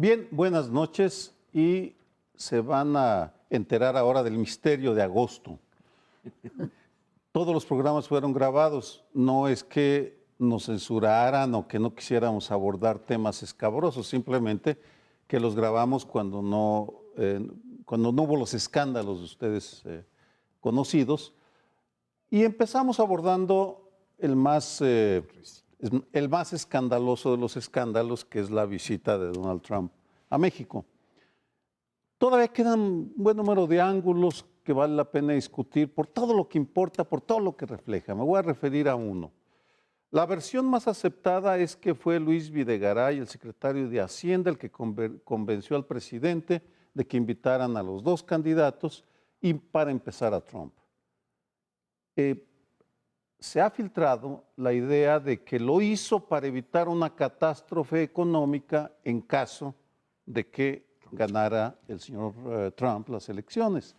Bien, buenas noches y se van a enterar ahora del misterio de agosto. Todos los programas fueron grabados, no es que nos censuraran o que no quisiéramos abordar temas escabrosos, simplemente que los grabamos cuando no hubo los escándalos de ustedes conocidos y empezamos abordando el más escandaloso de los escándalos, que es la visita de Donald Trump a México. Todavía quedan un buen número de ángulos que vale la pena discutir por todo lo que importa, por todo lo que refleja. Me voy a referir a uno. La versión más aceptada es que fue Luis Videgaray, el secretario de Hacienda, el que convenció al presidente de que invitaran a los dos candidatos y para empezar a Trump. Se ha filtrado la idea de que lo hizo para evitar una catástrofe económica en caso de que ganara el señor Trump las elecciones.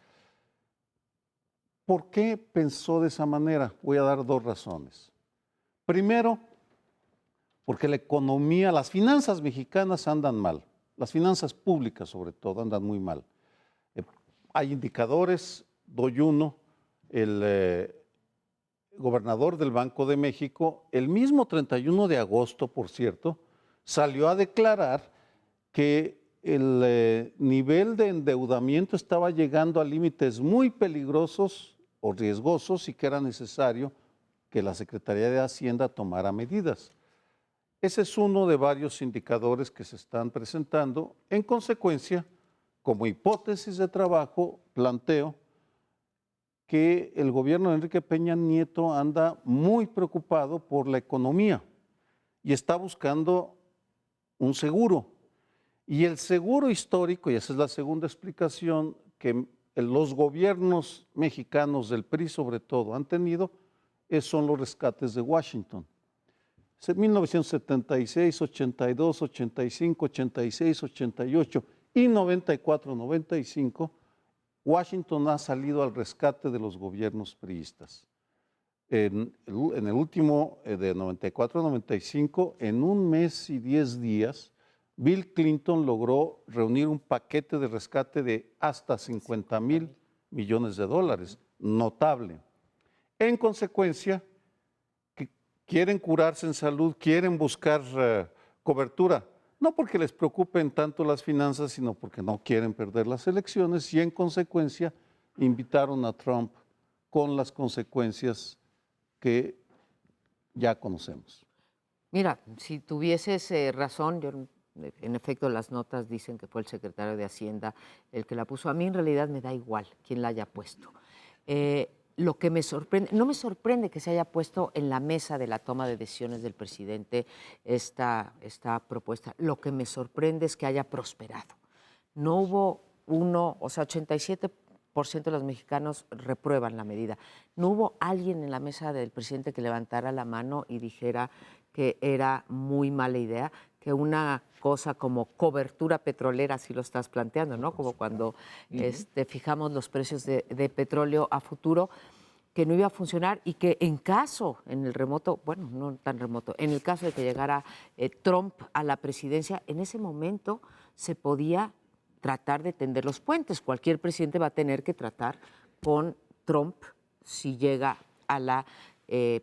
¿Por qué pensó de esa manera? Voy a dar dos razones. Primero, porque la economía, las finanzas mexicanas andan mal, las finanzas públicas sobre todo andan muy mal. Hay indicadores, doy uno, el gobernador del Banco de México, el mismo 31 de agosto, por cierto, salió a declarar que el nivel de endeudamiento estaba llegando a límites muy peligrosos o riesgosos y que era necesario que la Secretaría de Hacienda tomara medidas. Ese es uno de varios indicadores que se están presentando. En consecuencia, como hipótesis de trabajo, planteo que el gobierno de Enrique Peña Nieto anda muy preocupado por la economía y está buscando un seguro. Y el seguro histórico, y esa es la segunda explicación, que los gobiernos mexicanos del PRI sobre todo han tenido, son los rescates de Washington. En 1976, 82, 85, 86, 88 y 94, 95, Washington ha salido al rescate de los gobiernos priistas. En el último, de 94-95, en un mes y 10 días, Bill Clinton logró reunir un paquete de rescate de hasta 50,000 millones de dólares, notable. En consecuencia, que quieren curarse en salud, quieren buscar cobertura, no porque les preocupen tanto las finanzas, sino porque no quieren perder las elecciones y en consecuencia invitaron a Trump con las consecuencias que ya conocemos. Mira, si tuvieses razón, en efecto las notas dicen que fue el secretario de Hacienda el que la puso. A mí en realidad me da igual quién la haya puesto. Lo que me sorprende, no me sorprende que se haya puesto en la mesa de la toma de decisiones del presidente esta propuesta. Lo que me sorprende es que haya prosperado. No hubo 87% de los mexicanos reprueban la medida. No hubo alguien en la mesa del presidente que levantara la mano y dijera que era muy mala idea, que una cosa como cobertura petrolera, así lo estás planteando, ¿no? Como cuando fijamos los precios de petróleo a futuro, que no iba a funcionar y que en el remoto, bueno, no tan remoto, en el caso de que llegara Trump a la presidencia, en ese momento se podía tratar de tender los puentes. Cualquier presidente va a tener que tratar con Trump si llega a la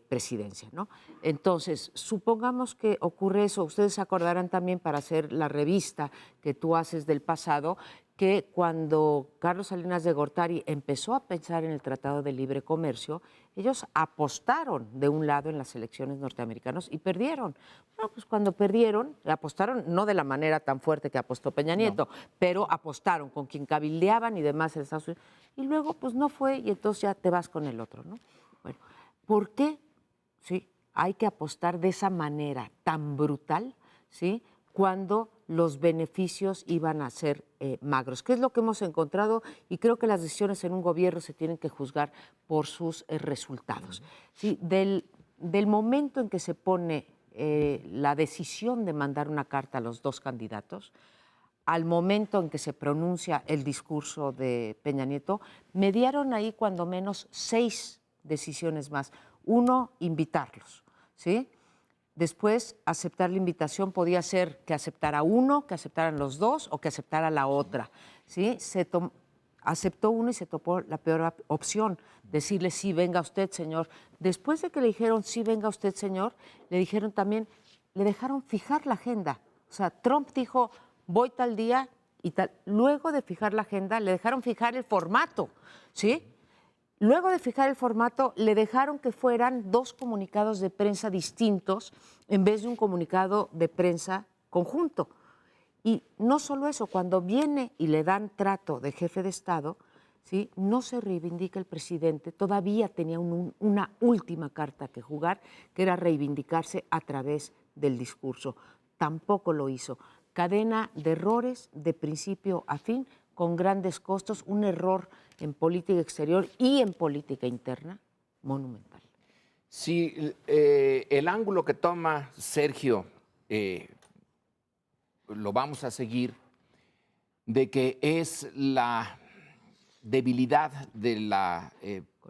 presidencia, ¿no? Entonces, supongamos que ocurre eso. Ustedes se acordarán también, para hacer la revista que tú haces del pasado, que cuando Carlos Salinas de Gortari empezó a pensar en el Tratado de Libre Comercio, ellos apostaron de un lado en las elecciones norteamericanas y perdieron. Bueno, pues cuando perdieron, apostaron no de la manera tan fuerte que apostó Peña Nieto, pero apostaron con quien cabildeaban y demás en Estados Unidos. Y luego, pues no fue, y entonces ya te vas con el otro, ¿no? Bueno, ¿por qué? Sí, hay que apostar de esa manera tan brutal, ¿sí? Cuando los beneficios iban a ser magros. ¿Qué es lo que hemos encontrado? Y creo que las decisiones en un gobierno se tienen que juzgar por sus resultados. ¿Sí? Del momento en que se pone la decisión de mandar una carta a los dos candidatos, al momento en que se pronuncia el discurso de Peña Nieto, mediaron ahí cuando menos 6 decisiones más. Uno, invitarlos, ¿sí? Después, aceptar la invitación podía ser que aceptara uno, que aceptaran los dos o que aceptara la otra, ¿sí? Aceptó uno y se topó la peor opción, decirle sí, venga usted, señor. Después de que le dijeron sí, venga usted, señor, le dijeron también, le dejaron fijar la agenda. O sea, Trump dijo, voy tal día y tal. Luego de fijar la agenda, le dejaron fijar el formato, ¿sí? Luego de fijar el formato, le dejaron que fueran 2 comunicados de prensa distintos en vez de un comunicado de prensa conjunto. Y no solo eso, cuando viene y le dan trato de jefe de Estado, ¿sí? No se reivindica el presidente, todavía tenía una última carta que jugar, que era reivindicarse a través del discurso. Tampoco lo hizo. Cadena de errores de principio a fin, con grandes costos, un error en política exterior y en política interna monumental. Sí, el ángulo que toma Sergio lo vamos a seguir, de que es la debilidad de la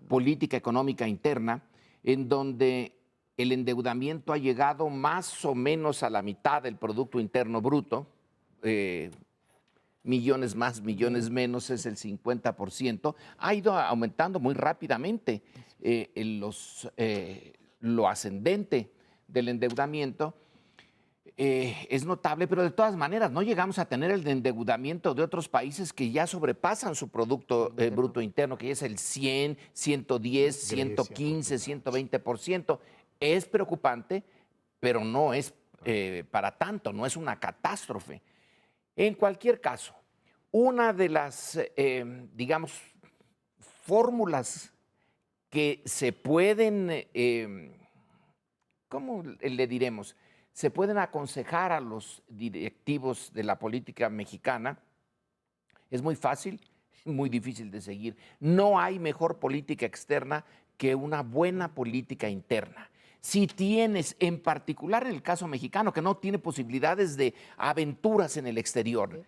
política económica interna, en donde el endeudamiento ha llegado más o menos a la mitad del Producto Interno Bruto, millones más, millones menos, es el 50%, ha ido aumentando muy rápidamente lo ascendente del endeudamiento. Es notable, pero de todas maneras no llegamos a tener el endeudamiento de otros países que ya sobrepasan su Producto Bruto Interno, que es el 100, 110, 115, 120%. Es preocupante, pero no es para tanto, no es una catástrofe. En cualquier caso, una de las, digamos, fórmulas que se pueden, ¿cómo le diremos? Se pueden aconsejar a los directivos de la política mexicana, es muy fácil, muy difícil de seguir. No hay mejor política externa que una buena política interna. Si tienes, en particular en el caso mexicano, que no tiene posibilidades de aventuras en el exterior,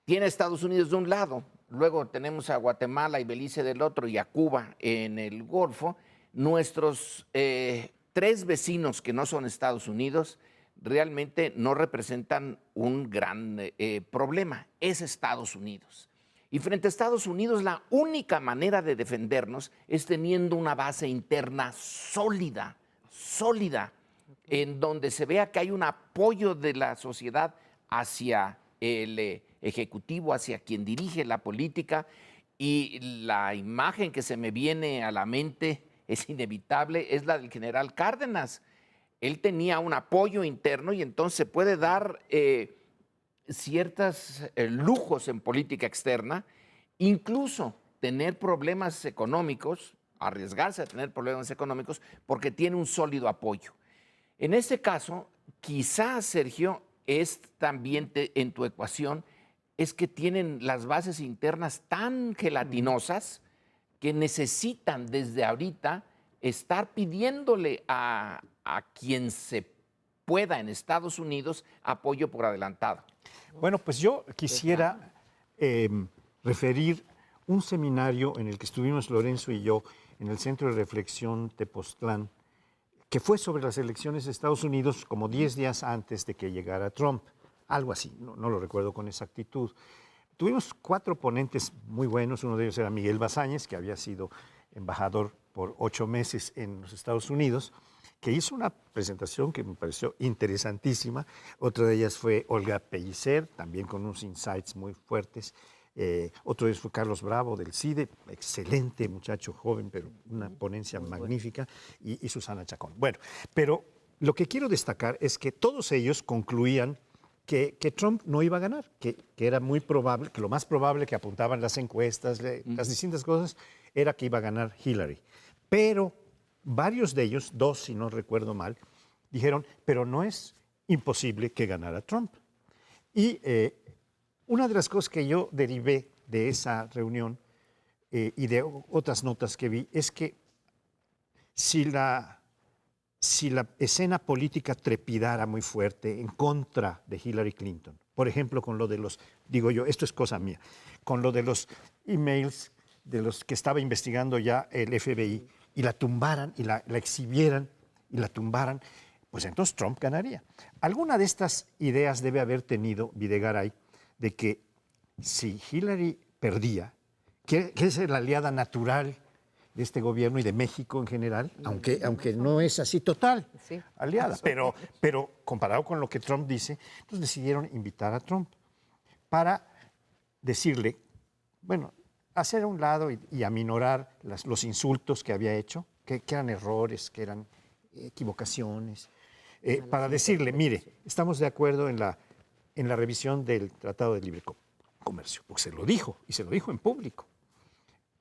tiene a Estados Unidos de un lado, luego tenemos a Guatemala y Belice del otro y a Cuba en el Golfo, nuestros 3 vecinos que no son Estados Unidos realmente no representan un gran problema, es Estados Unidos. Y frente a Estados Unidos, la única manera de defendernos es teniendo una base interna sólida, en donde se vea que hay un apoyo de la sociedad hacia el Ejecutivo, hacia quien dirige la política, y la imagen que se me viene a la mente es inevitable, es la del general Cárdenas. Él tenía un apoyo interno y entonces se puede dar ciertos lujos en política externa, incluso tener problemas económicos, arriesgarse a tener problemas económicos porque tiene un sólido apoyo. En este caso, quizás, Sergio, es también en tu ecuación, es que tienen las bases internas tan gelatinosas que necesitan desde ahorita estar pidiéndole a quien se pueda en Estados Unidos apoyo por adelantado. Bueno, pues yo quisiera referir un seminario en el que estuvimos Lorenzo y yo en el Centro de Reflexión Tepoztlán, que fue sobre las elecciones de Estados Unidos como 10 días antes de que llegara Trump, algo así, no lo recuerdo con exactitud. Tuvimos 4 ponentes muy buenos, uno de ellos era Miguel Bazáñez, que había sido embajador por 8 meses en los Estados Unidos, que hizo una presentación que me pareció interesantísima. Otra de ellas fue Olga Pellicer, también con unos insights muy fuertes. Otro de ellos fue Carlos Bravo del CIDE, excelente muchacho joven, pero una ponencia magnífica, y Susana Chacón. Bueno, pero lo que quiero destacar es que todos ellos concluían que Trump no iba a ganar, que era muy probable, que lo más probable que apuntaban las encuestas, las distintas cosas, era que iba a ganar Hillary. Pero varios de ellos, 2 si no recuerdo mal, dijeron, pero no es imposible que ganara Trump. Y una de las cosas que yo derivé de esa reunión y de otras notas que vi es que si la escena política trepidara muy fuerte en contra de Hillary Clinton, por ejemplo, con lo de los, digo yo, esto es cosa mía, con lo de los emails de los que estaba investigando ya el FBI, y la tumbaran y la exhibieran y la tumbaran, pues entonces Trump ganaría. Alguna de estas ideas debe haber tenido Videgaray de que si Hillary perdía, que es la aliada natural de este gobierno y de México en general, aunque no es así total Sí, aliada, pero comparado con lo que Trump dice, entonces decidieron invitar a Trump para decirle, bueno, hacer a un lado y aminorar los insultos que había hecho, que eran errores, que eran equivocaciones, para decirle, mire, estamos de acuerdo en la revisión del Tratado de Libre Comercio, porque se lo dijo, y se lo dijo en público,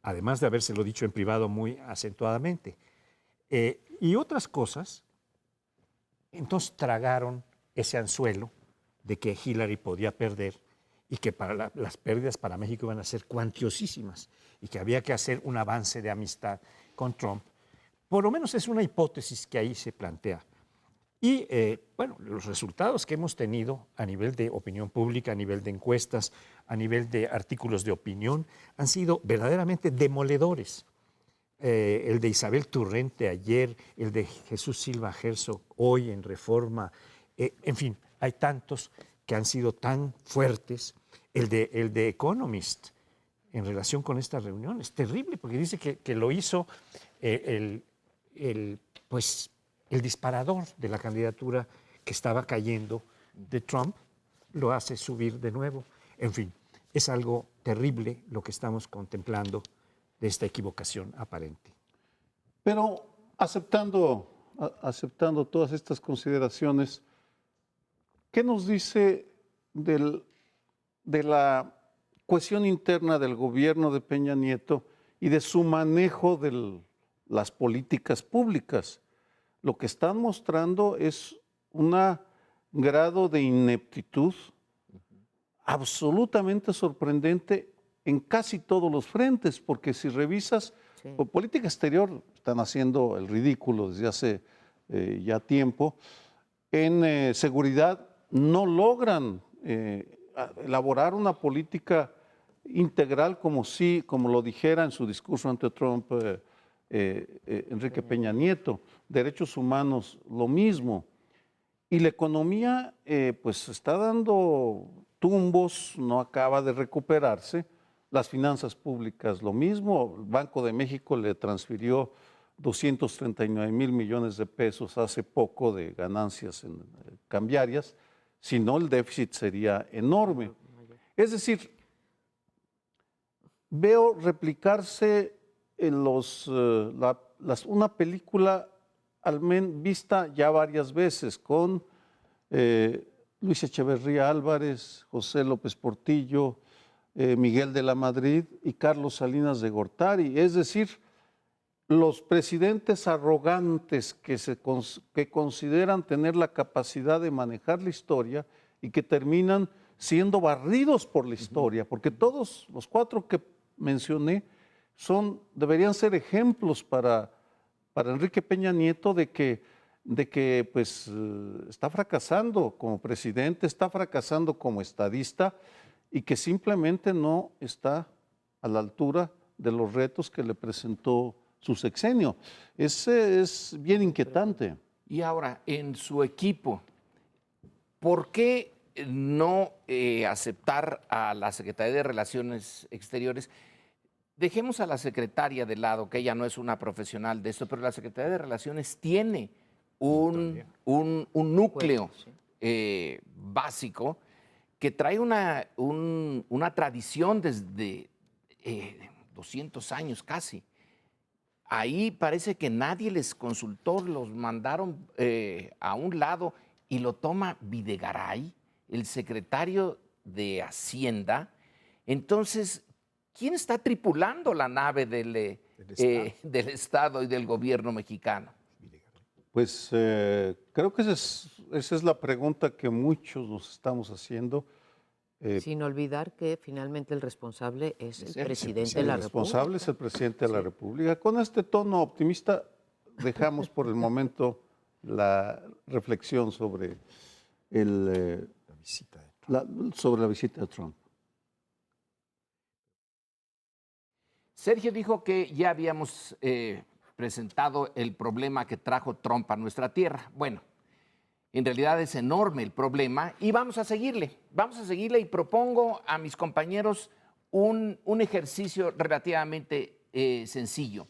además de habérselo dicho en privado muy acentuadamente. Y otras cosas, entonces tragaron ese anzuelo de que Hillary podía perder y que las pérdidas para México iban a ser cuantiosísimas y que había que hacer un avance de amistad con Trump. Por lo menos es una hipótesis que ahí se plantea. Y bueno, los resultados que hemos tenido a nivel de opinión pública, a nivel de encuestas, a nivel de artículos de opinión, han sido verdaderamente demoledores. El de Isabel Turrente ayer, el de Jesús Silva Herzog hoy en Reforma, en fin, hay tantos que han sido tan fuertes. El de Economist en relación con esta reunión es terrible porque dice que lo hizo pues, el disparador de la candidatura que estaba cayendo de Trump, lo hace subir de nuevo. En fin, es algo terrible lo que estamos contemplando de esta equivocación aparente. Pero aceptando todas estas consideraciones, ¿qué nos dice de la cohesión interna del gobierno de Peña Nieto y de su manejo de las políticas públicas? Lo que están mostrando es un grado de ineptitud absolutamente sorprendente en casi todos los frentes, porque si revisas, por política exterior están haciendo el ridículo desde hace ya tiempo, en seguridad no logran elaborar una política integral como lo dijera en su discurso ante Trump Enrique Peña Nieto. Derechos humanos, lo mismo. Y la economía pues está dando tumbos, no acaba de recuperarse. Las finanzas públicas, lo mismo. El Banco de México le transfirió 239 mil millones de pesos hace poco de ganancias cambiarias, si no el déficit sería enorme. Es decir, veo replicarse en una película vista ya varias veces con Luis Echeverría Álvarez, José López Portillo, Miguel de la Madrid y Carlos Salinas de Gortari. Es decir, los presidentes arrogantes que consideran tener la capacidad de manejar la historia y que terminan siendo barridos por la historia, porque todos los cuatro que mencioné deberían ser ejemplos para Enrique Peña Nieto de que pues, está fracasando como presidente, está fracasando como estadista y que simplemente no está a la altura de los retos que le presentó su sexenio. Ese es bien inquietante. Y ahora, en su equipo, ¿por qué no aceptar a la Secretaría de Relaciones Exteriores? Dejemos a la secretaria de lado, que ella no es una profesional de esto, pero la Secretaría de Relaciones tiene un núcleo básico que trae una tradición desde 200 años casi. Ahí parece que nadie les consultó, los mandaron a un lado y lo toma Videgaray, el secretario de Hacienda. Entonces, ¿quién está tripulando la nave del Estado y del gobierno mexicano? Pues creo que esa es la pregunta que muchos nos estamos haciendo. Sin olvidar que finalmente el responsable es el presidente de El la República. responsable es el presidente de la República. Con este tono optimista dejamos por el momento la reflexión sobre sobre la visita de Trump. Sergio dijo que ya habíamos presentado el problema que trajo Trump a nuestra tierra. Bueno, En realidad es enorme el problema y vamos a seguirle y propongo a mis compañeros un ejercicio relativamente sencillo.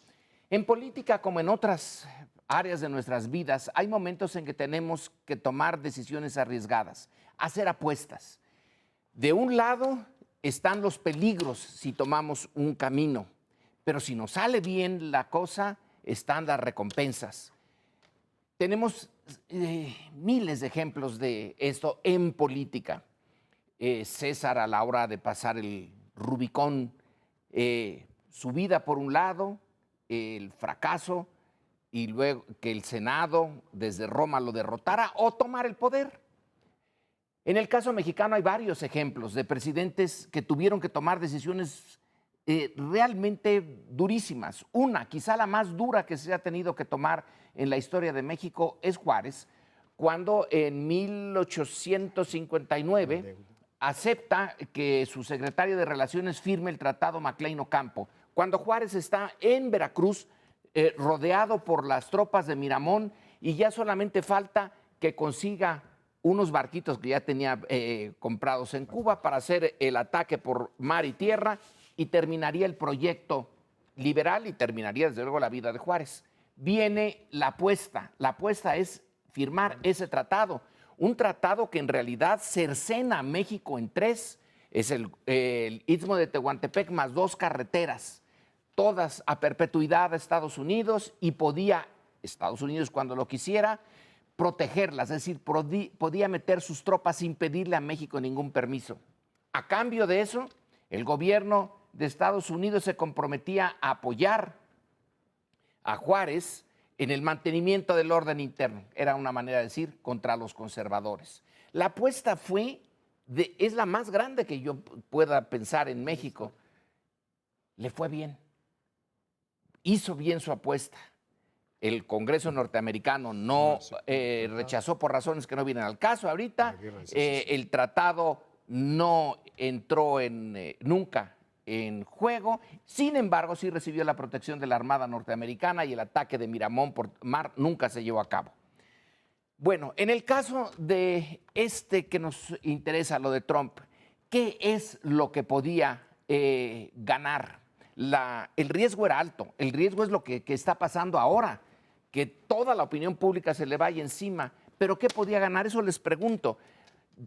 En política, como en otras áreas de nuestras vidas, hay momentos en que tenemos que tomar decisiones arriesgadas, hacer apuestas. De un lado están los peligros si tomamos un camino, pero si nos sale bien la cosa, están las recompensas. Tenemos miles de ejemplos de esto en política. César, a la hora de pasar el Rubicón, su vida por un lado, el fracaso, y luego que el Senado desde Roma lo derrotara, o tomar el poder. En el caso mexicano hay varios ejemplos de presidentes que tuvieron que tomar decisiones realmente durísimas. Una, quizá la más dura que se ha tenido que tomar en la historia de México, es Juárez, cuando en 1859 acepta que su secretario de Relaciones firme el Tratado Maclean-Ocampo. Cuando Juárez está en Veracruz, rodeado por las tropas de Miramón, y ya solamente falta que consiga unos barquitos que ya tenía comprados en Cuba para hacer el ataque por mar y tierra, y terminaría el proyecto liberal y terminaría desde luego la vida de Juárez. Viene la apuesta es firmar ese tratado, un tratado que en realidad cercena a México en tres, es el Istmo de Tehuantepec más 2 carreteras, todas a perpetuidad a Estados Unidos, y podía Estados Unidos, cuando lo quisiera, protegerlas, es decir, podía meter sus tropas sin pedirle a México ningún permiso. A cambio de eso, el gobierno de Estados Unidos se comprometía a apoyar a Juárez en el mantenimiento del orden interno. Era una manera de decir contra los conservadores. La apuesta es la más grande que yo pueda pensar en México. Le fue bien. Hizo bien su apuesta. El Congreso norteamericano no rechazó por razones que no vienen al caso ahorita. El tratado no entró nunca en juego. Sin embargo, sí recibió la protección de la Armada norteamericana, y el ataque de Miramón por mar nunca se llevó a cabo. Bueno, en el caso de que nos interesa, lo de Trump, ¿qué es lo que podía ganar? El riesgo era alto. El riesgo es lo que está pasando ahora, que toda la opinión pública se le vaya encima. ¿Pero qué podía ganar? Eso les pregunto.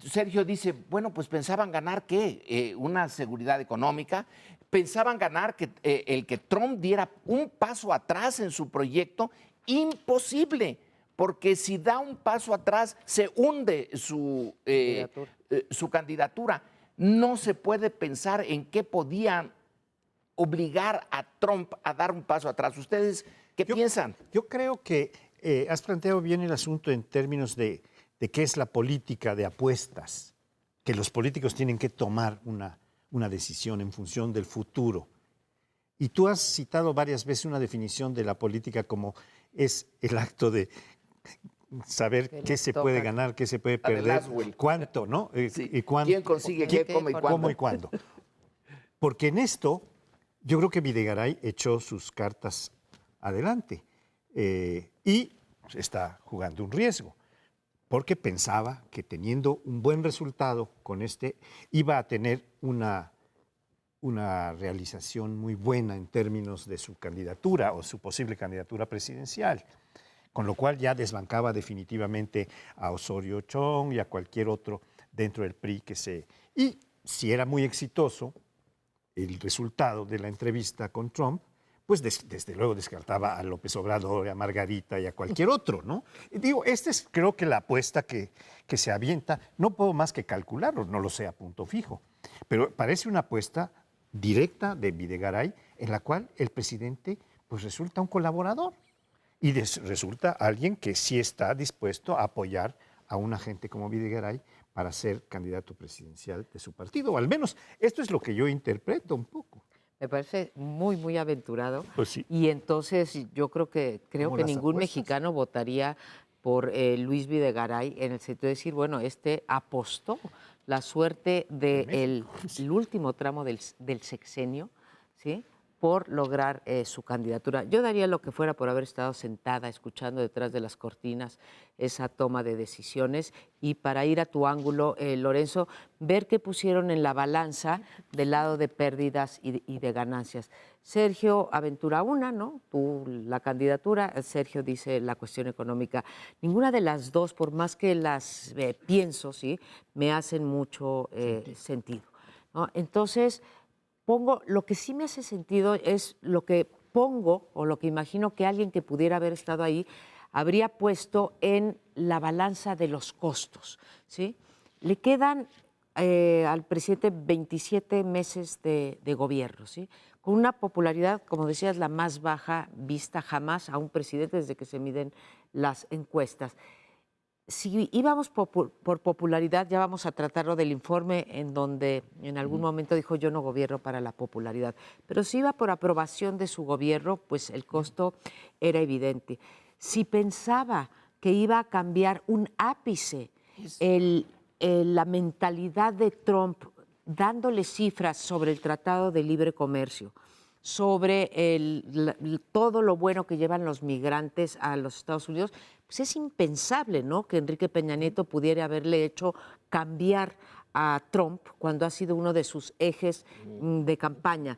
Sergio dice, bueno, pues pensaban ganar ¿qué? Una seguridad económica. Pensaban ganar el que Trump diera un paso atrás en su proyecto. Imposible, porque si da un paso atrás se hunde su candidatura. No se puede pensar en qué podían obligar a Trump a dar un paso atrás. ¿Ustedes qué piensan? Yo creo que has planteado bien el asunto en términos de qué es la política de apuestas, que los políticos tienen que tomar una decisión en función del futuro. Y tú has citado varias veces una definición de la política como es el acto de saber qué se puede ganar, qué se puede perder, cuánto, ¿no? Sí. Y cuánto, ¿Quién consigue qué, cómo y cuándo? Porque en esto yo creo que Videgaray echó sus cartas adelante y está jugando un riesgo, porque pensaba que teniendo un buen resultado con iba a tener una realización muy buena en términos de su candidatura o su posible candidatura presidencial, con lo cual ya desbancaba definitivamente a Osorio Chong y a cualquier otro dentro del PRI Y si era muy exitoso el resultado de la entrevista con Trump, pues desde luego descartaba a López Obrador, a Margarita y a cualquier otro, ¿no? Y digo, es creo que la apuesta que se avienta, no puedo más que calcularlo, no lo sé a punto fijo, pero parece una apuesta directa de Videgaray en la cual el presidente pues resulta un colaborador y resulta alguien que sí está dispuesto a apoyar a una gente como Videgaray para ser candidato presidencial de su partido, o al menos esto es lo que yo interpreto un poco. Me parece muy, muy aventurado. Pues sí. Y entonces yo creo que ningún mexicano votaría por Luis Videgaray en el sentido de decir, bueno, apostó la suerte del último tramo del sexenio, ¿sí? por lograr su candidatura. Yo daría lo que fuera por haber estado sentada escuchando detrás de las cortinas esa toma de decisiones y para ir a tu ángulo, Lorenzo, ver qué pusieron en la balanza del lado de pérdidas y de ganancias. Sergio aventura una, ¿no? Tú la candidatura, Sergio dice la cuestión económica. Ninguna de las dos, por más que las pienso, ¿sí?, me hacen mucho sentido, ¿no? Entonces, lo que sí me hace sentido es lo que pongo o lo que imagino que alguien que pudiera haber estado ahí habría puesto en la balanza de los costos, ¿sí? Le quedan al presidente 27 meses de gobierno, ¿sí?, con una popularidad, como decías, la más baja vista jamás a un presidente desde que se miden las encuestas. Si íbamos por popularidad, ya vamos a tratarlo del informe en donde en algún momento dijo yo no gobierno para la popularidad, pero si iba por aprobación de su gobierno, pues el costo era evidente. Si pensaba que iba a cambiar un ápice la mentalidad de Trump, dándole cifras sobre el Tratado de Libre Comercio, sobre todo lo bueno que llevan los migrantes a los Estados Unidos, pues es impensable, ¿no?, que Enrique Peña Nieto pudiera haberle hecho cambiar a Trump cuando ha sido uno de sus ejes de campaña.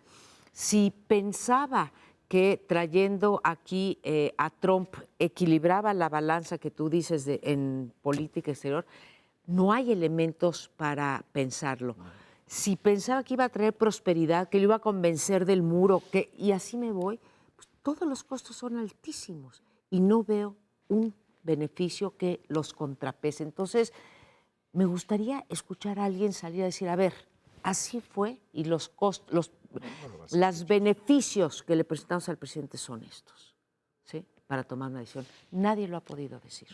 Si pensaba que trayendo aquí a Trump equilibraba la balanza que tú dices en política exterior, no hay elementos para pensarlo. Si pensaba que iba a traer prosperidad, que lo iba a convencer del muro, y así me voy, pues todos los costos son altísimos y no veo un beneficio que los contrapese. Entonces, me gustaría escuchar a alguien salir a decir, a ver, así fue y los beneficios que le presentamos al presidente son estos, ¿sí?, para tomar una decisión. Nadie lo ha podido decir,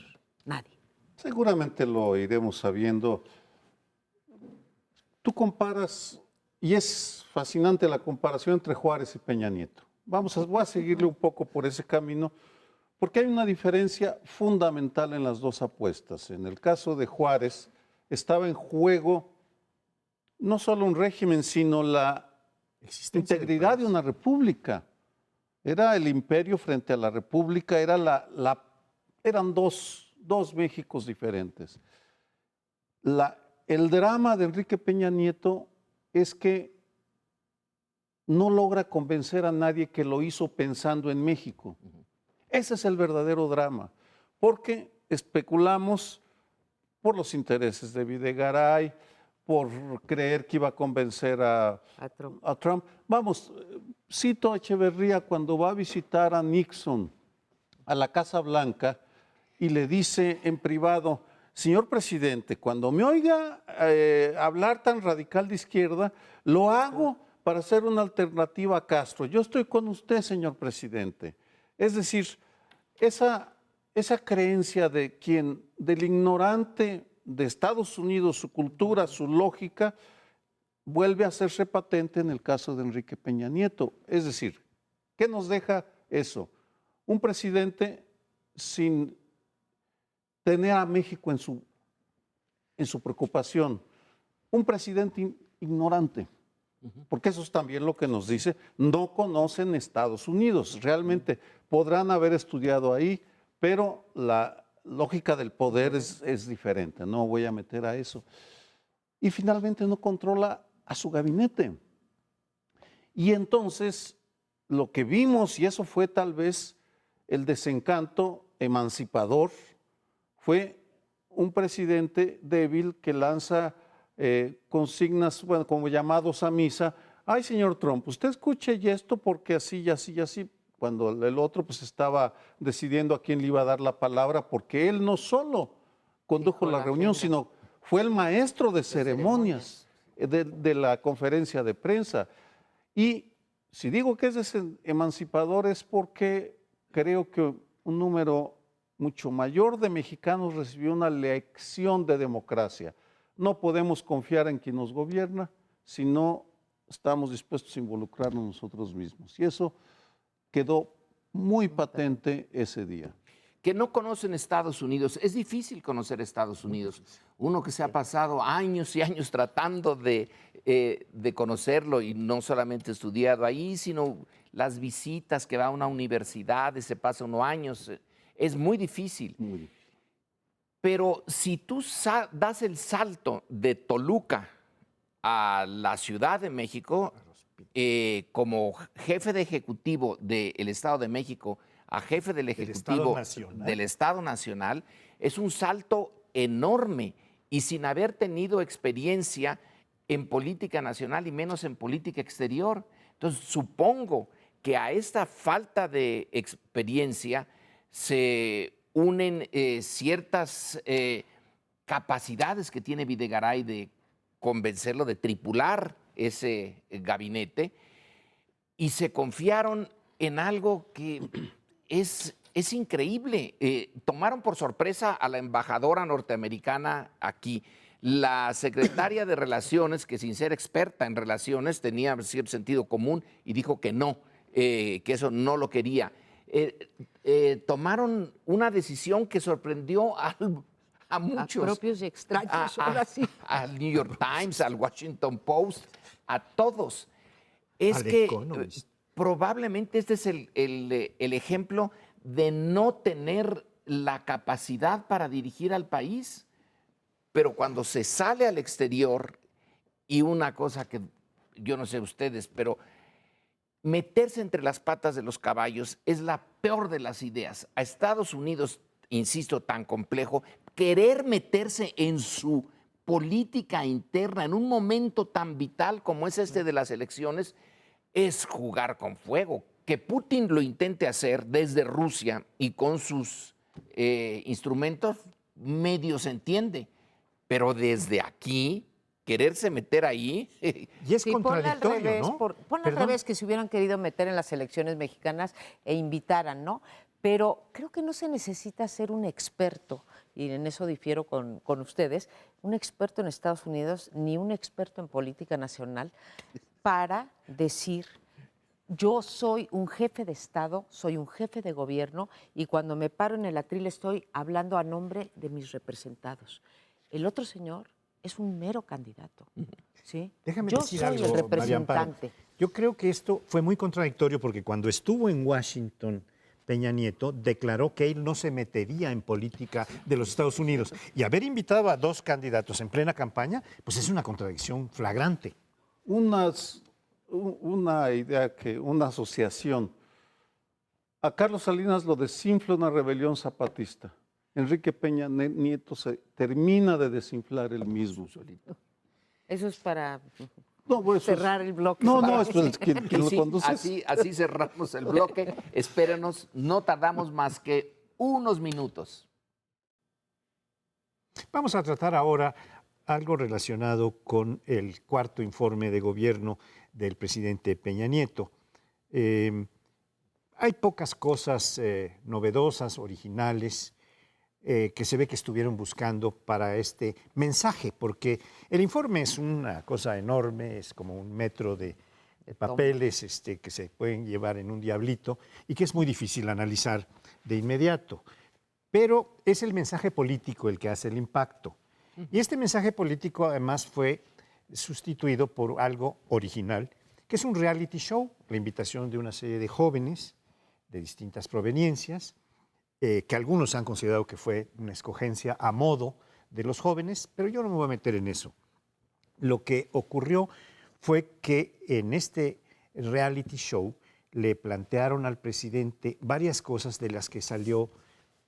nadie. Seguramente lo iremos sabiendo. Tú comparas, y es fascinante la comparación entre Juárez y Peña Nieto. Voy a seguirle un poco por ese camino, porque hay una diferencia fundamental en las dos apuestas. En el caso de Juárez, estaba en juego no solo un régimen, sino la integridad de una república. Era el imperio frente a la república, eran dos Méxicos diferentes. El drama de Enrique Peña Nieto es que no logra convencer a nadie que lo hizo pensando en México. Ese es el verdadero drama, porque especulamos por los intereses de Videgaray, por creer que iba a convencer a Trump. Vamos, cito a Echeverría cuando va a visitar a Nixon a la Casa Blanca y le dice en privado, señor presidente, cuando me oiga hablar tan radical de izquierda, lo hago para hacer una alternativa a Castro. Yo estoy con usted, señor presidente. Es decir, esa creencia del ignorante de Estados Unidos, su cultura, su lógica, vuelve a hacerse patente en el caso de Enrique Peña Nieto. Es decir, ¿qué nos deja eso? Un presidente sin tener a México en su preocupación. Un presidente ignorante, porque eso es también lo que nos dice, no conocen Estados Unidos. Realmente podrán haber estudiado ahí, pero la lógica del poder es diferente, no voy a meter a eso. Y finalmente no controla a su gabinete. Y entonces lo que vimos, y eso fue tal vez el desencanto emancipador, fue un presidente débil que lanza consignas, bueno, como llamados a misa. Ay, señor Trump, usted escuche esto porque así y así y así, cuando el otro pues estaba decidiendo a quién le iba a dar la palabra, porque él no solo condujo la reunión, sino fue el maestro de ceremonias de la conferencia de prensa. Y si digo que es emancipador es porque creo que un número mucho mayor de mexicanos recibió una lección de democracia. No podemos confiar en quien nos gobierna si no estamos dispuestos a involucrarnos nosotros mismos. Y eso quedó muy patente ese día. Que no conocen Estados Unidos. Es difícil conocer Estados Unidos. Uno que se ha pasado años y años tratando de conocerlo y no solamente estudiado ahí, sino las visitas, que va a una universidad y se pasa unos años. Es muy difícil. Muy difícil. Pero si tú das el salto de Toluca a la Ciudad de México, como jefe de ejecutivo del Estado de México a jefe del ejecutivo del Estado Nacional, es un salto enorme y sin haber tenido experiencia en política nacional y menos en política exterior. Entonces, supongo que a esta falta de experiencia se unen ciertas capacidades que tiene Videgaray de convencerlo de tripular ese gabinete, y se confiaron en algo que es increíble. Tomaron por sorpresa a la embajadora norteamericana aquí. La secretaria de Relaciones, que sin ser experta en relaciones tenía cierto sentido común y dijo que no, que eso no lo quería. Tomaron una decisión que sorprendió a muchos. A propios y extraños, ahora sí. Al New York Times, al Washington Post, a todos. Es Al que Economist. probablemente este es el ejemplo de no tener la capacidad para dirigir al país, pero cuando se sale al exterior, y una cosa que yo no sé ustedes, pero meterse entre las patas de los caballos es la peor de las ideas. A Estados Unidos, insisto, tan complejo, querer meterse en su política interna en un momento tan vital como es este de las elecciones es jugar con fuego. Que Putin lo intente hacer desde Rusia y con sus instrumentos, medio se entiende, pero desde aquí quererse meter ahí. Y es Sí, ponle al contradictorio, revés, ¿no? ponle al Perdón. revés, que se hubieran querido meter en las elecciones mexicanas e invitaran, ¿no? Pero creo que no se necesita ser un experto, y en eso difiero con ustedes, un experto en Estados Unidos ni un experto en política nacional para decir: yo soy un jefe de Estado, soy un jefe de gobierno, y cuando me paro en el atril estoy hablando a nombre de mis representados. El otro señor es un mero candidato, ¿sí? Déjame Yo decir soy algo, el María Amparo. representante. Yo creo que esto fue muy contradictorio porque cuando estuvo en Washington, Peña Nieto declaró que él no se metería en política de los Estados Unidos. Y haber invitado a dos candidatos en plena campaña, pues es una contradicción flagrante. Una idea, una asociación. A Carlos Salinas lo desinfla una rebelión zapatista. Enrique Peña Nieto se termina de desinflar él mismo. Eso es para No, pues, eso es- cerrar el bloque. No, eso es quien Y lo sí, conduce. así cerramos el bloque. Espérenos, no tardamos más que unos minutos. Vamos a tratar ahora algo relacionado con el cuarto informe de gobierno del presidente Peña Nieto. Hay pocas cosas novedosas, originales, que se ve que estuvieron buscando para este mensaje, porque el informe es una cosa enorme, es como un metro de papeles que se pueden llevar en un diablito y que es muy difícil analizar de inmediato. Pero es el mensaje político el que hace el impacto. Y este mensaje político además fue sustituido por algo original, que es un reality show, la invitación de una serie de jóvenes de distintas proveniencias, que algunos han considerado que fue una escogencia a modo de los jóvenes, pero yo no me voy a meter en eso. Lo que ocurrió fue que en este reality show le plantearon al presidente varias cosas de las que salió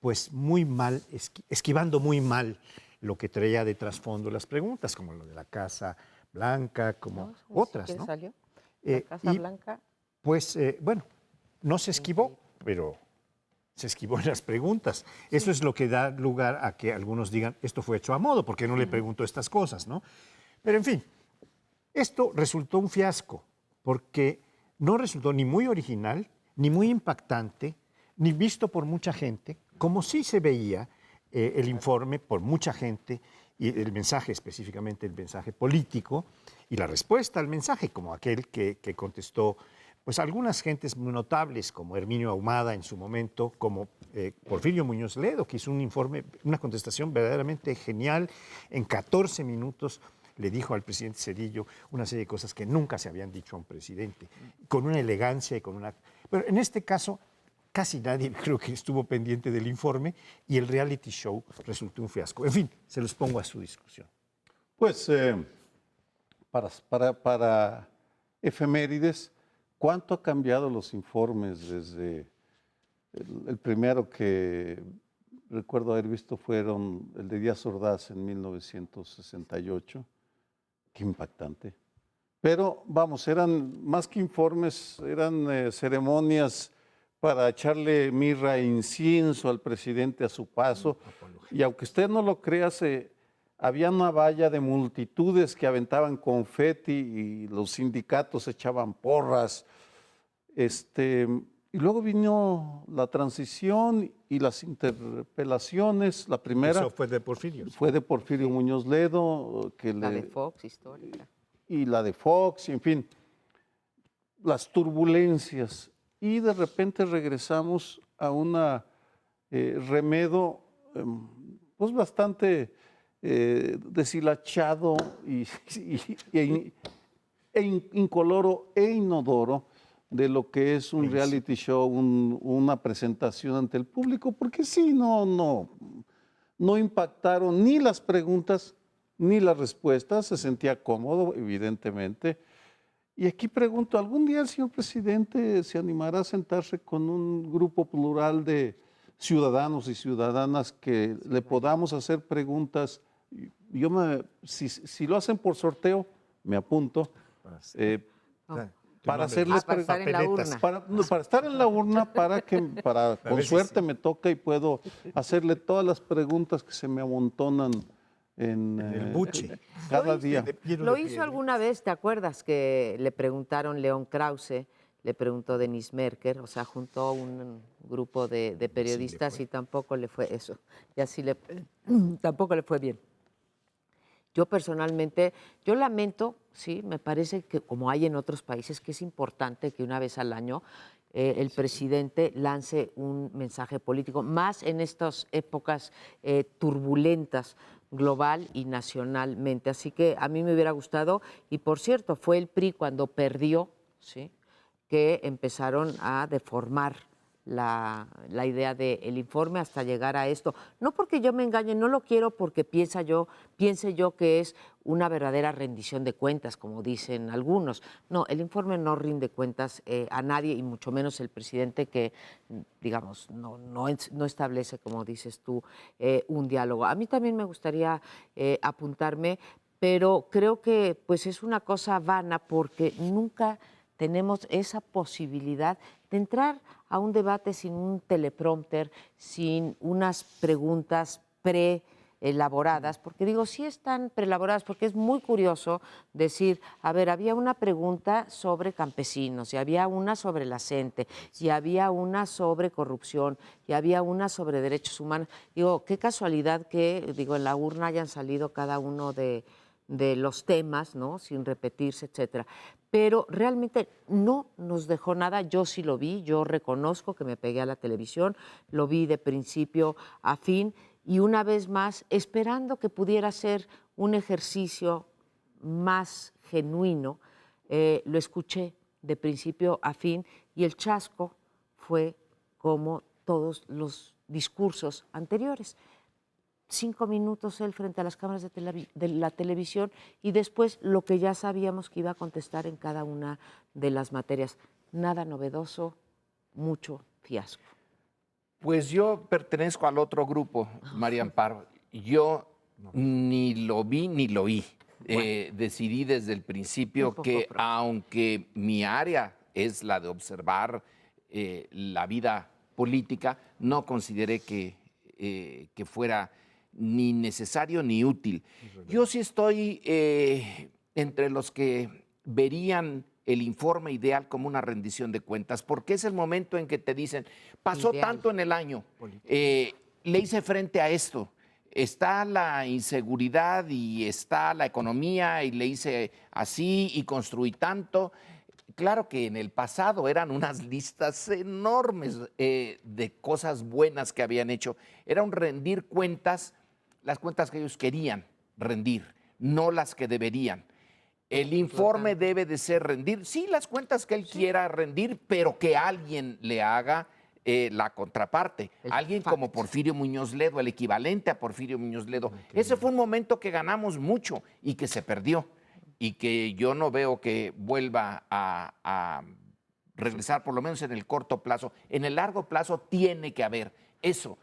pues muy mal, esquivando muy mal lo que traía de trasfondo las preguntas, como lo de la Casa Blanca, como otras, ¿Qué ¿no? salió? La Casa Y, Blanca. Pues, bueno, no se esquivó, pero se esquivó en las preguntas. Eso es lo que da lugar a que algunos digan, esto fue hecho a modo, porque no le preguntó estas cosas, ¿no? Pero, en fin, esto resultó un fiasco, porque no resultó ni muy original, ni muy impactante, ni visto por mucha gente, como sí se veía el informe por mucha gente, y el mensaje, específicamente el mensaje político, y la respuesta al mensaje, como aquel que contestó pues algunas gentes muy notables, como Herminio Ahumada en su momento, como Porfirio Muñoz Ledo, que hizo un informe, una contestación verdaderamente genial en 14 minutos le dijo al presidente Zedillo una serie de cosas que nunca se habían dicho a un presidente, con una elegancia y con una... Pero en este caso, casi nadie creo que estuvo pendiente del informe y el reality show resultó un fiasco. En fin, se los pongo a su discusión. Pues para efemérides, ¿cuánto ha cambiado los informes desde el primero que recuerdo haber visto fueron el de Díaz Ordaz en 1968? Qué impactante. Pero vamos, eran más que informes, eran ceremonias para echarle mirra e incienso al presidente a su paso. Y aunque usted no lo crea, había una valla de multitudes que aventaban confeti y los sindicatos echaban porras. Y luego vino la transición y las interpelaciones. La primera Eso fue de Porfirio. fue de Porfirio Muñoz Ledo. La de Fox, histórica. Y la de Fox, y en fin, las turbulencias. Y de repente regresamos a una remedo pues bastante deshilachado incoloro e inodoro de lo que es un reality show, una presentación ante el público, porque sí, no impactaron ni las preguntas ni las respuestas, se sentía cómodo, evidentemente. Y aquí pregunto, ¿algún día el señor presidente se animará a sentarse con un grupo plural de ciudadanos y ciudadanas que le podamos hacer preguntas? Si lo hacen por sorteo, me apunto. Para hacerles para estar en la urna. para estar en la urna, para con suerte me toca y puedo hacerle todas las preguntas que se me amontonan en el buche. cada día. Lo hizo alguna vez, ¿te acuerdas? Que le preguntaron León Krause, le preguntó Denis Merker, o sea, juntó un grupo de periodistas y tampoco le fue eso. Y así tampoco le fue bien. Yo personalmente, yo lamento, sí, me parece que como hay en otros países, que es importante que una vez al año el presidente lance un mensaje político, más en estas épocas turbulentas global y nacionalmente. Así que a mí me hubiera gustado, y por cierto, fue el PRI cuando perdió, ¿sí?, que empezaron a deformar la idea del informe hasta llegar a esto. No porque yo me engañe, no lo quiero porque piense yo que es una verdadera rendición de cuentas, como dicen algunos. No, el informe no rinde cuentas a nadie, y mucho menos el presidente que, digamos, no establece, como dices tú, un diálogo. A mí también me gustaría apuntarme, pero creo que pues es una cosa vana porque nunca tenemos esa posibilidad de entrar a un debate sin un teleprompter, sin unas preguntas preelaboradas, porque digo, sí están preelaboradas, porque es muy curioso decir, a ver, había una pregunta sobre campesinos, y había una sobre la gente, y había una sobre corrupción, y había una sobre derechos humanos. Digo, qué casualidad que, digo, en la urna hayan salido cada uno de los temas, ¿no?, sin repetirse, etcétera. Pero realmente no nos dejó nada. Yo sí lo vi, yo reconozco que me pegué a la televisión, lo vi de principio a fin, y una vez más, esperando que pudiera ser un ejercicio más genuino, lo escuché de principio a fin, y el chasco fue como todos los discursos anteriores. 5 minutos él frente a las cámaras de la televisión, y después lo que ya sabíamos que iba a contestar en cada una de las materias. Nada novedoso, mucho fiasco. Pues yo pertenezco al otro grupo, María Amparo. Yo ni lo vi ni lo oí. Decidí desde el principio que aunque mi área es la de observar la vida política, no consideré que fuera ni necesario ni útil. Yo sí estoy entre los que verían el informe ideal como una rendición de cuentas, porque es el momento en que te dicen, pasó tanto en el año, le hice frente a esto, está la inseguridad y está la economía y le hice así y construí tanto. Claro que en el pasado eran unas listas enormes de cosas buenas que habían hecho. Era un rendir cuentas, las cuentas que ellos querían rendir, no las que deberían. El informe debe de ser rendir, sí, las cuentas que él quiera rendir, pero que alguien le haga la contraparte. Alguien como Porfirio Muñoz Ledo, el equivalente a Porfirio Muñoz Ledo. Ese fue un momento que ganamos mucho y que se perdió y que yo no veo que vuelva a regresar, por lo menos en el corto plazo. En el largo plazo tiene que haber eso.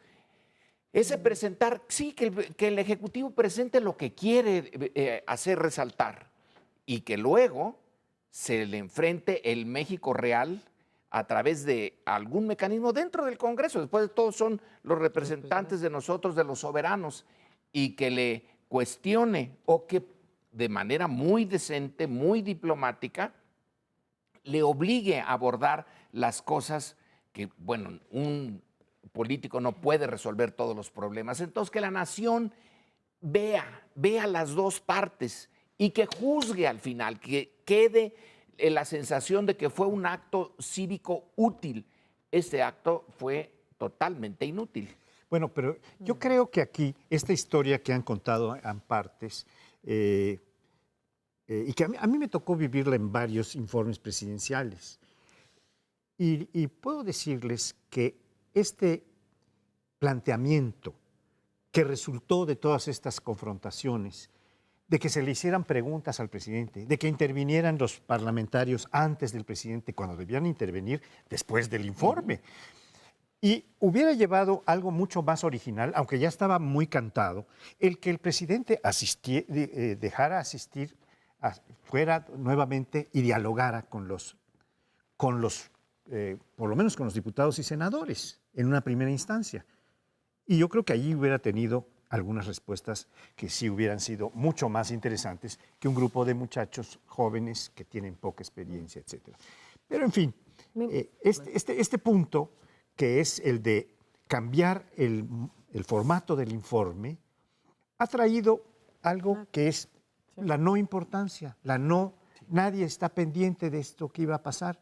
Ese presentar, sí, que el Ejecutivo presente lo que quiere hacer resaltar y que luego se le enfrente el México real a través de algún mecanismo dentro del Congreso. Después de todo son los representantes de nosotros, de los soberanos, y que le cuestione o que de manera muy decente, muy diplomática, le obligue a abordar las cosas que, bueno, un político no puede resolver todos los problemas. Entonces, que la nación vea las dos partes y que juzgue al final, que quede la sensación de que fue un acto cívico útil. Este acto fue totalmente inútil. Bueno, pero yo creo que aquí, esta historia que han contado en partes, y que a mí me tocó vivirla en varios informes presidenciales, y puedo decirles que este planteamiento que resultó de todas estas confrontaciones, de que se le hicieran preguntas al presidente, de que intervinieran los parlamentarios antes del presidente cuando debían intervenir después del informe. Y hubiera llevado algo mucho más original, aunque ya estaba muy cantado, el que el presidente dejara asistir, fuera nuevamente y dialogara con los por lo menos con los diputados y senadores en una primera instancia. Y yo creo que allí hubiera tenido algunas respuestas que sí hubieran sido mucho más interesantes que un grupo de muchachos jóvenes que tienen poca experiencia, etc. Pero en fin, este punto, que es el de cambiar el formato del informe, ha traído algo que es la no importancia, nadie está pendiente de esto que iba a pasar.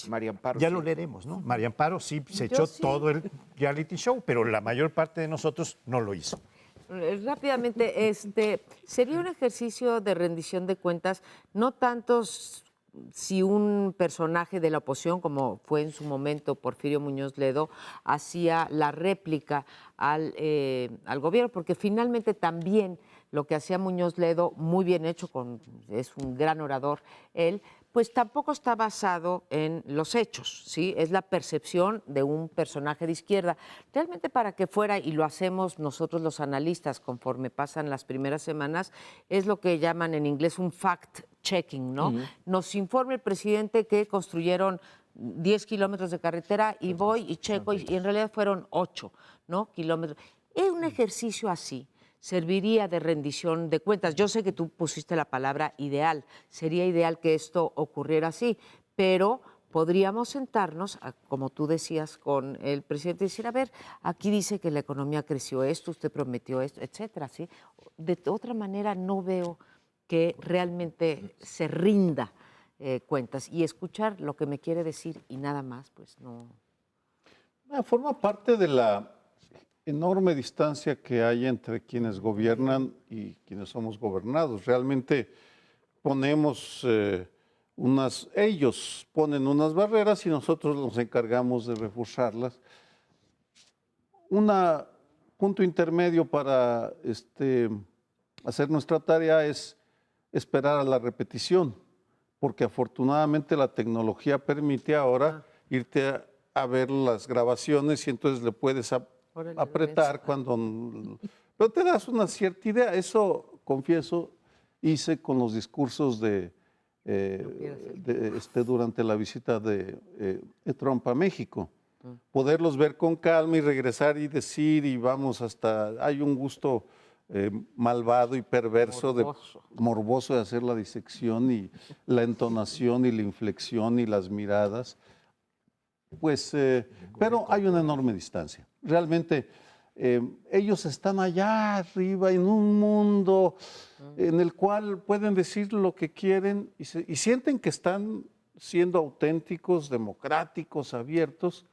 María Amparo, ya sí. lo leeremos, ¿no? María Amparo sí se echó todo el reality show, pero la mayor parte de nosotros no lo hizo. Rápidamente, sería un ejercicio de rendición de cuentas, no tanto si un personaje de la oposición, como fue en su momento Porfirio Muñoz Ledo, hacía la réplica al gobierno, porque finalmente también lo que hacía Muñoz Ledo, muy bien hecho, es un gran orador él, pues tampoco está basado en los hechos, ¿sí? Es la percepción de un personaje de izquierda. Realmente para que fuera, y lo hacemos nosotros los analistas conforme pasan las primeras semanas, es lo que llaman en inglés un fact-checking, ¿no? Nos informa el presidente que construyeron 10 kilómetros de carretera y voy y checo, y en realidad fueron 8, ¿no? kilómetros. Es un ejercicio así. Serviría de rendición de cuentas. Yo sé que tú pusiste la palabra ideal, sería ideal que esto ocurriera así, pero podríamos sentarnos, como tú decías, con el presidente y decir, a ver, aquí dice que la economía creció esto, usted prometió esto, etcétera, ¿sí? De otra manera no veo que realmente se rinda cuentas, y escuchar lo que me quiere decir y nada más, pues no. Forma parte de la enorme distancia que hay entre quienes gobiernan y quienes somos gobernados. Realmente ponemos ellos ponen unas barreras y nosotros nos encargamos de reforzarlas. Un punto intermedio para hacer nuestra tarea es esperar a la repetición, porque afortunadamente la tecnología permite ahora irte a ver las grabaciones y entonces le puedes apretar cuando... Pero te das una cierta idea. Eso, confieso, hice con los discursos durante la visita de Trump a México. Poderlos ver con calma y regresar y decir, y vamos hasta... Hay un gusto malvado y perverso, morboso de hacer la disección y la entonación y la inflexión y las miradas. Pues, pero hay una enorme distancia. Realmente ellos están allá arriba en un mundo en el cual pueden decir lo que quieren y sienten que están siendo auténticos, democráticos, abiertos,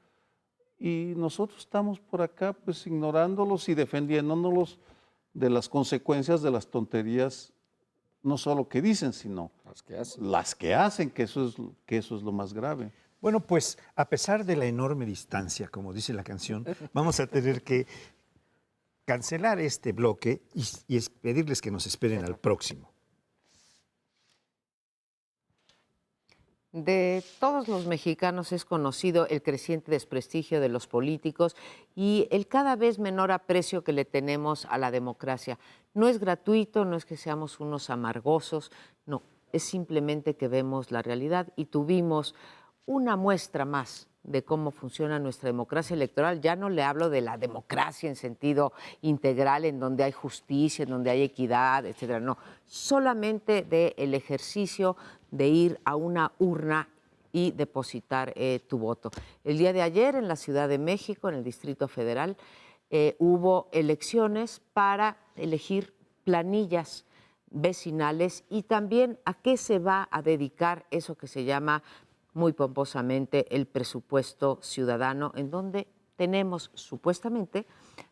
y nosotros estamos por acá pues ignorándolos y defendiéndonos de las consecuencias de las tonterías, no solo que dicen, sino Las que hacen. las que hacen, que eso es lo más grave. Bueno, pues a pesar de la enorme distancia, como dice la canción, vamos a tener que cancelar este bloque y pedirles que nos esperen al próximo. De todos los mexicanos es conocido el creciente desprestigio de los políticos y el cada vez menor aprecio que le tenemos a la democracia. No es gratuito, no es que seamos unos amargosos, no, es simplemente que vemos la realidad y tuvimos una muestra más de cómo funciona nuestra democracia electoral. Ya no le hablo de la democracia en sentido integral, en donde hay justicia, en donde hay equidad, etcétera. No, solamente del ejercicio de ir a una urna y depositar tu voto. El día de ayer en la Ciudad de México, en el Distrito Federal, hubo elecciones para elegir planillas vecinales y también a qué se va a dedicar eso que se llama muy pomposamente el presupuesto ciudadano, en donde tenemos supuestamente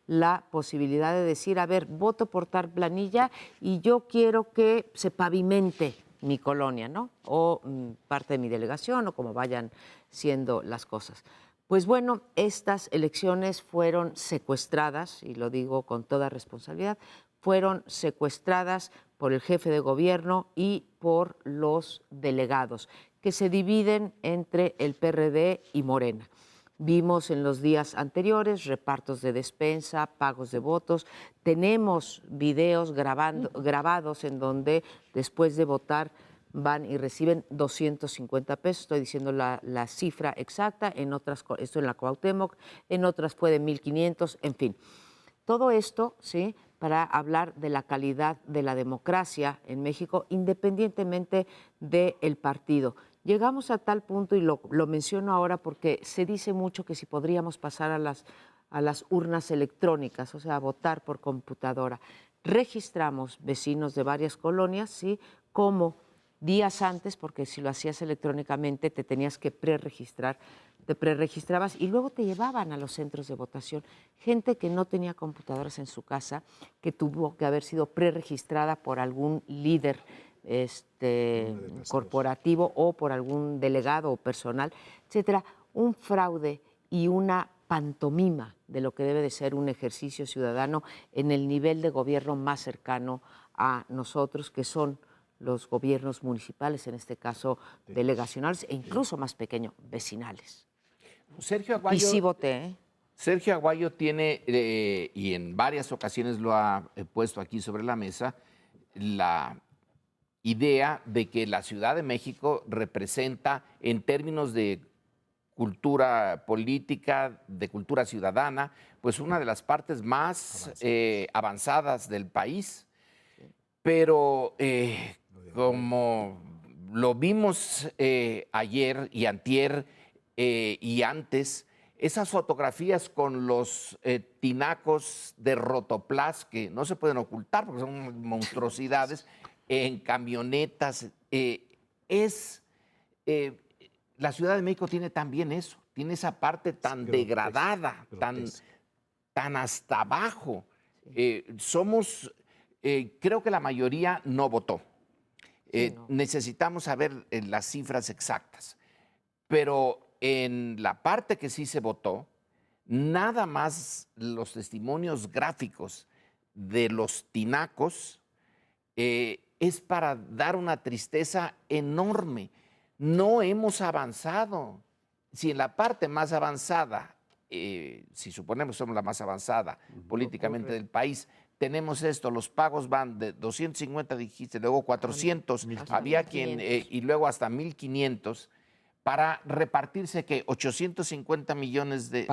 la posibilidad de decir, a ver, voto por tal planilla y yo quiero que se pavimente mi colonia, ¿no? O parte de mi delegación o como vayan siendo las cosas. Pues bueno, estas elecciones fueron secuestradas, y lo digo con toda responsabilidad, fueron secuestradas por el jefe de gobierno y por los delegados, que se dividen entre el PRD y Morena. Vimos en los días anteriores repartos de despensa, pagos de votos. Tenemos videos grabados en donde después de votar van y reciben 250 pesos. Estoy diciendo la cifra exacta, en otras, esto en la Cuauhtémoc, en otras fue de 1,500, en fin. Todo esto, ¿sí?, para hablar de la calidad de la democracia en México, independientemente del partido. Llegamos a tal punto, y lo menciono ahora porque se dice mucho que si podríamos pasar a las urnas electrónicas, o sea, a votar por computadora. Registramos vecinos de varias colonias, ¿sí?, como días antes, porque si lo hacías electrónicamente te tenías que preregistrar, te preregistrabas y luego te llevaban a los centros de votación. Gente que no tenía computadoras en su casa, que tuvo que haber sido preregistrada por algún líder corporativo o por algún delegado o personal, etcétera. Un fraude y una pantomima de lo que debe de ser un ejercicio ciudadano en el nivel de gobierno más cercano a nosotros, que son los gobiernos municipales, en este caso delegacionales, e incluso más pequeño, vecinales. Sergio Aguayo, Y sí voté, ¿eh? Sergio Aguayo tiene, y en varias ocasiones lo ha puesto aquí sobre la mesa, la idea de que la Ciudad de México representa, en términos de cultura política, de cultura ciudadana, pues una de las partes más avanzadas del país. Pero como lo vimos ayer y antier y antes, esas fotografías con los tinacos de Rotoplas, que no se pueden ocultar porque son monstruosidades, en camionetas, la Ciudad de México tiene también eso, tiene esa parte tan degradada, tan hasta abajo. Creo que la mayoría no votó. No. Necesitamos saber las cifras exactas. Pero en la parte que sí se votó, nada más los testimonios gráficos de los tinacos es para dar una tristeza enorme. No hemos avanzado. Si en la parte más avanzada, si suponemos que somos la más avanzada políticamente del país, tenemos esto, los pagos van de 250, dijiste, luego 400, había quien, y luego hasta 1,500, para repartirse que 850 millones de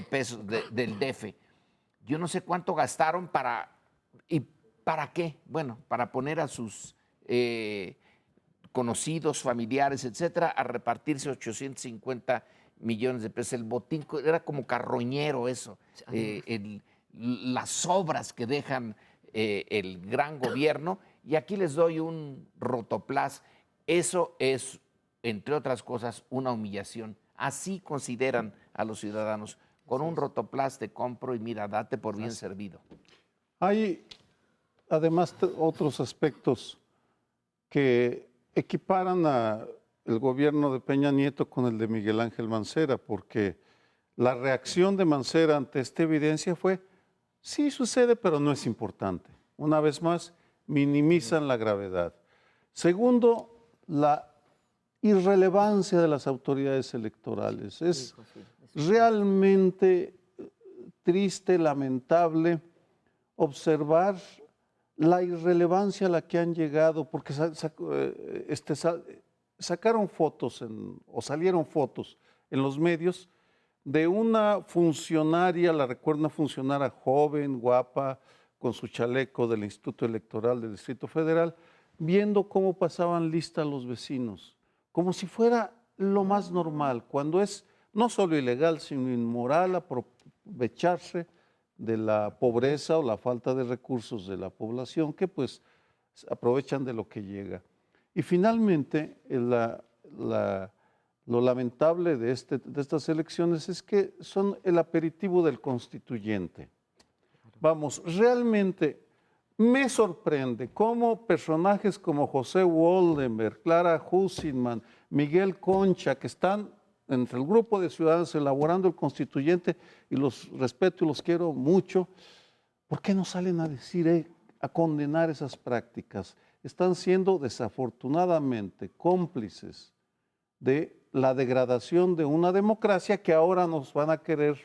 pesos del DF. Yo no sé cuánto gastaron ¿y para qué? Bueno, para poner a sus conocidos, familiares, etcétera, a repartirse 850 millones de pesos. El botín era como carroñero eso, las obras que dejan el gran gobierno. Y aquí les doy un rotoplas. Eso es, entre otras cosas, una humillación. Así consideran a los ciudadanos. Con un rotoplas te compro y mira, date por bien servido. Hay además otros aspectos que equiparan el gobierno de Peña Nieto con el de Miguel Ángel Mancera, porque la reacción de Mancera ante esta evidencia fue, sí sucede, pero no es importante. Una vez más, minimizan la gravedad. Segundo, la irrelevancia de las autoridades electorales. Es realmente triste, lamentable observar la irrelevancia a la que han llegado, porque sacaron fotos o salieron fotos en los medios de una funcionaria, la recuerdo, una funcionaria joven, guapa, con su chaleco del Instituto Electoral del Distrito Federal, viendo cómo pasaban lista los vecinos, como si fuera lo más normal, cuando es no solo ilegal, sino inmoral aprovecharse de la pobreza o la falta de recursos de la población, que pues aprovechan de lo que llega. Y finalmente, lo lamentable de estas elecciones es que son el aperitivo del constituyente. Vamos, realmente me sorprende cómo personajes como José Woldenberg, Clara Hussinman, Miguel Concha, que están entre el grupo de ciudadanos elaborando el constituyente, y los respeto y los quiero mucho, ¿por qué no salen a decir, a condenar esas prácticas? Están siendo desafortunadamente cómplices de la degradación de una democracia que ahora nos van a querer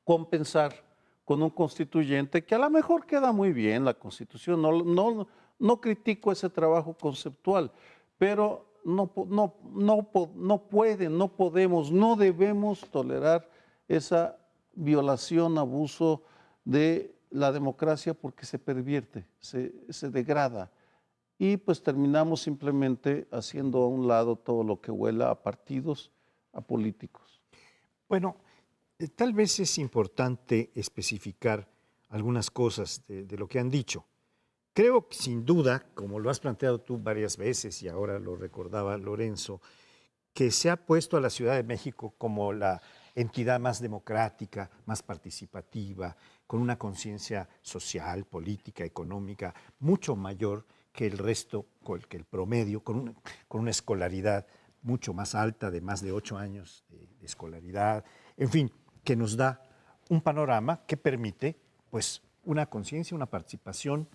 compensar con un constituyente que a lo mejor queda muy bien la Constitución, no critico ese trabajo conceptual, pero no podemos, no debemos tolerar esa violación, abuso de la democracia, porque se pervierte, se degrada. Y pues terminamos simplemente haciendo a un lado todo lo que huela a partidos, a políticos. Bueno, tal vez es importante especificar algunas cosas de lo que han dicho. Creo que sin duda, como lo has planteado tú varias veces y ahora lo recordaba Lorenzo, que se ha puesto a la Ciudad de México como la entidad más democrática, más participativa, con una conciencia social, política, económica mucho mayor que el resto, que el promedio, con una escolaridad mucho más alta, de más de 8 años de escolaridad, en fin, que nos da un panorama que permite pues una conciencia, una participación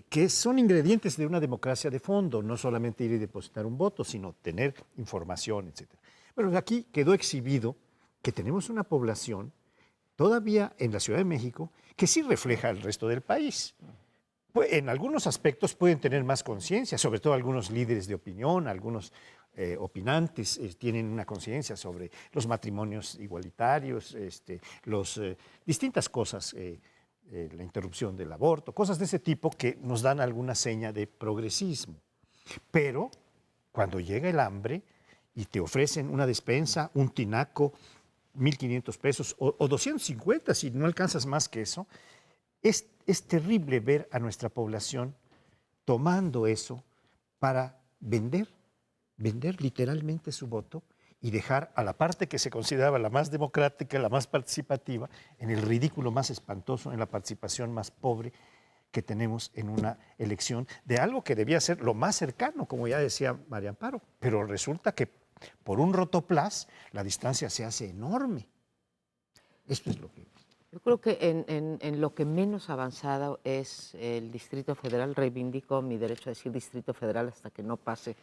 que son ingredientes de una democracia de fondo, no solamente ir y depositar un voto, sino tener información, etc. Pero aquí quedó exhibido que tenemos una población todavía en la Ciudad de México que sí refleja el resto del país. Pues, en algunos aspectos pueden tener más conciencia, sobre todo algunos líderes de opinión, algunos opinantes tienen una conciencia sobre los matrimonios igualitarios, distintas cosas, la interrupción del aborto, cosas de ese tipo que nos dan alguna seña de progresismo. Pero cuando llega el hambre y te ofrecen una despensa, un tinaco, 1,500 pesos o 250 si no alcanzas más que eso, es terrible ver a nuestra población tomando eso para vender literalmente su voto y dejar a la parte que se consideraba la más democrática, la más participativa, en el ridículo más espantoso, en la participación más pobre que tenemos en una elección de algo que debía ser lo más cercano, como ya decía María Amparo, pero resulta que por un rotoplas la distancia se hace enorme. Esto es lo que... Yo creo que en lo que menos avanzado es el Distrito Federal. Reivindico mi derecho a decir Distrito Federal hasta que no pase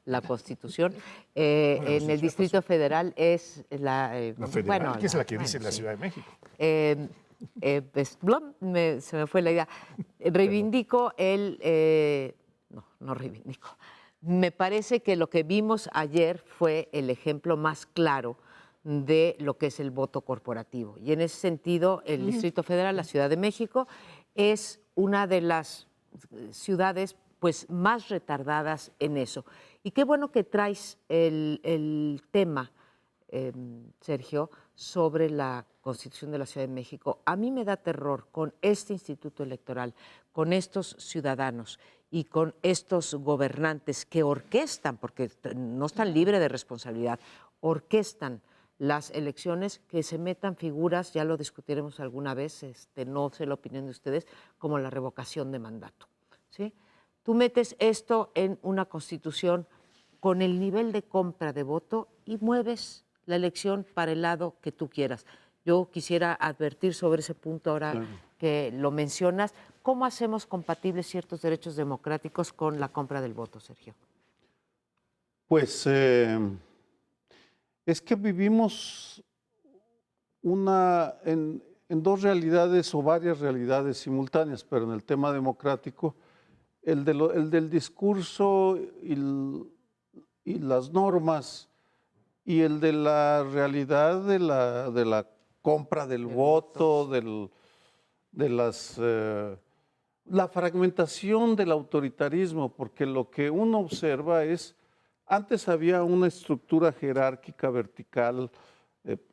la Constitución. En el Distrito Federal es la... La federal, que es la que dice la Ciudad de México. Pues, se me fue la idea. Reivindico no reivindico. Me parece que lo que vimos ayer fue el ejemplo más claro de lo que es el voto corporativo. Y en ese sentido, el Distrito Federal, la Ciudad de México, es una de las ciudades pues, más retardadas en eso. Y qué bueno que traes el tema, Sergio, sobre la Constitución de la Ciudad de México. A mí me da terror con este instituto electoral, con estos ciudadanos y con estos gobernantes que orquestan, porque no están libres de responsabilidad, orquestan las elecciones, que se metan figuras, ya lo discutiremos alguna vez, no sé la opinión de ustedes, como la revocación de mandato, ¿sí? Tú metes esto en una constitución con el nivel de compra de voto y mueves la elección para el lado que tú quieras. Yo quisiera advertir sobre ese punto ahora que lo mencionas. ¿Cómo hacemos compatibles ciertos derechos democráticos con la compra del voto, Sergio? Pues es que vivimos en dos realidades o varias realidades simultáneas, pero en el tema democrático, el del discurso y las normas y el de la realidad de la compra del voto, la fragmentación del autoritarismo, porque lo que uno observa es, antes había una estructura jerárquica vertical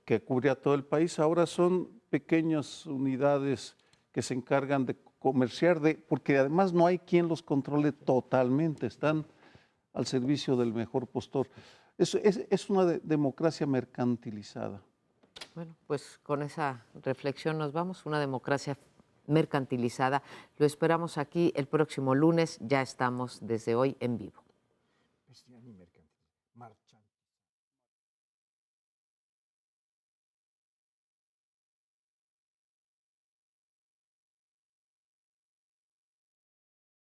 que cubría todo el país, ahora son pequeñas unidades que se encargan de comerciar, porque además no hay quien los controle totalmente, están al servicio del mejor postor. Es una democracia mercantilizada. Bueno, pues con esa reflexión nos vamos, una democracia mercantilizada. Lo esperamos aquí el próximo lunes, ya estamos desde hoy en vivo.